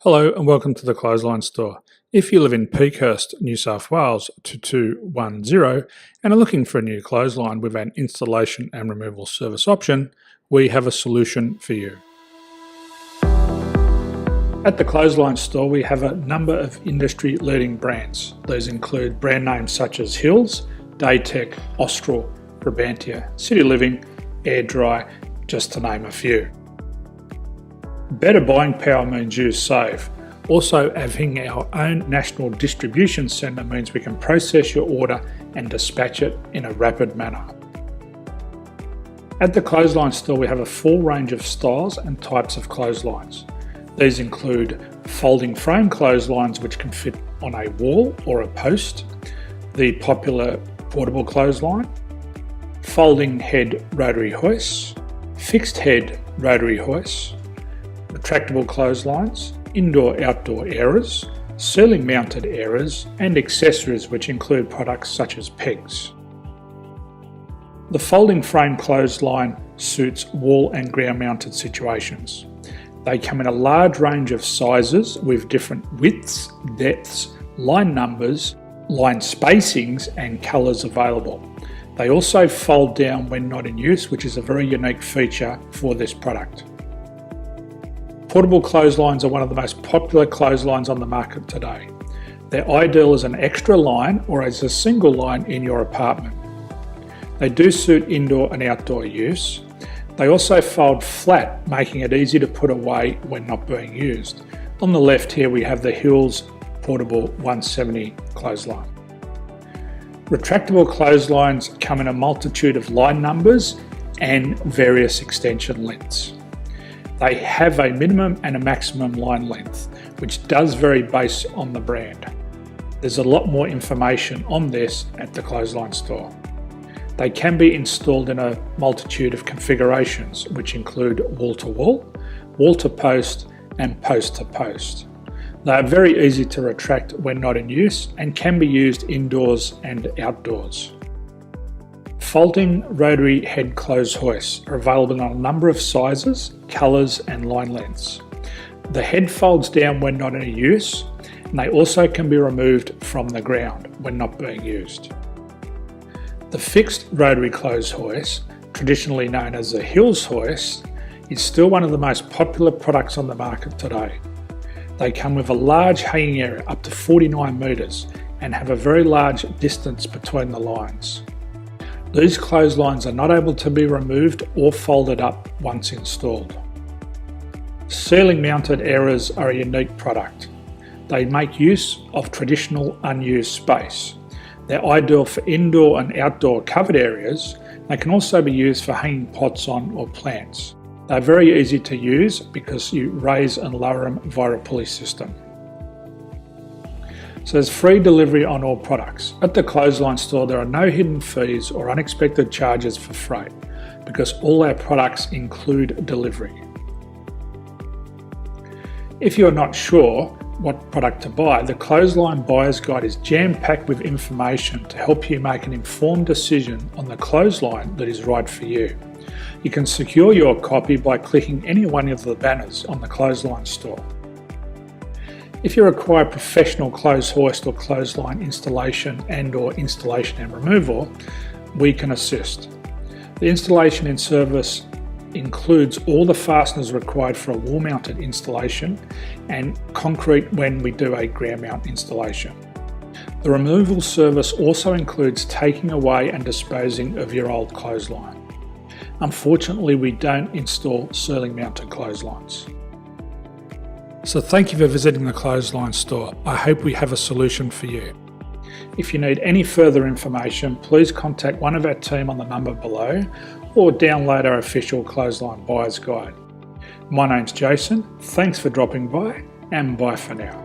Hello and welcome to the Clothesline Store. If you live in Peakhurst, New South Wales 2210 and are looking for a new clothesline with an installation and removal service option, we have a solution for you. At the Clothesline Store we have a number of industry-leading brands. These include brand names such as Hills, Daytech, Austral, Brabantia, City Living, Air Dry, just to name a few. Better buying power means you save. Also, having our own national distribution centre means we can process your order and dispatch it in a rapid manner. At the Clothesline Store we have a full range of styles and types of clotheslines. These include folding frame clotheslines which can fit on a wall or a post, the popular portable clothesline, folding head rotary hoists, fixed head rotary hoists, retractable clotheslines, indoor-outdoor airers, ceiling mounted airers and accessories which include products such as pegs. The folding frame clothesline suits wall and ground mounted situations. They come in a large range of sizes with different widths, depths, line numbers, line spacings and colours available. They also fold down when not in use, which is a very unique feature for this product. Portable clotheslines are one of the most popular clotheslines on the market today. They're ideal as an extra line or as a single line in your apartment. They do suit indoor and outdoor use. They also fold flat, making it easy to put away when not being used. On the left here we have the Hills Portable 170 clothesline. Retractable clotheslines come in a multitude of line numbers and various extension lengths. They have a minimum and a maximum line length, which does vary based on the brand. There's a lot more information on this at the Clothesline Store. They can be installed in a multitude of configurations, which include wall-to-wall, wall-to-post and post-to-post. They are very easy to retract when not in use and can be used indoors and outdoors. Folding rotary head clothes hoists are available in a number of sizes, colours and line lengths. The head folds down when not in use, and they also can be removed from the ground when not being used. The fixed rotary clothes hoist, traditionally known as the Hills hoist, is still one of the most popular products on the market today. They come with a large hanging area up to 49 metres and have a very large distance between the lines. These clotheslines are not able to be removed or folded up once installed. Ceiling mounted airers are a unique product. They make use of traditional unused space. They're ideal for indoor and outdoor covered areas. They can also be used for hanging pots on or plants. They're very easy to use because you raise and lower them via a pulley system. So there's free delivery on all products. At the Clothesline Store there are no hidden fees or unexpected charges for freight because all our products include delivery. If you're not sure what product to buy, the Clothesline Buyer's Guide is jam-packed with information to help you make an informed decision on the clothesline that is right for you. You can secure your copy by clicking any one of the banners on the Clothesline Store. If you require professional clothes hoist or clothesline installation and/or installation and removal, we can assist. The installation and service includes all the fasteners required for a wall-mounted installation and concrete when we do a ground mount installation. The removal service also includes taking away and disposing of your old clothesline. Unfortunately, we don't install ceiling mounted clotheslines. So thank you for visiting the Clothesline Store. I hope we have a solution for you. If you need any further information, please contact one of our team on the number below or download our official Clothesline Buyer's Guide. My name's Jason, thanks for dropping by and bye for now.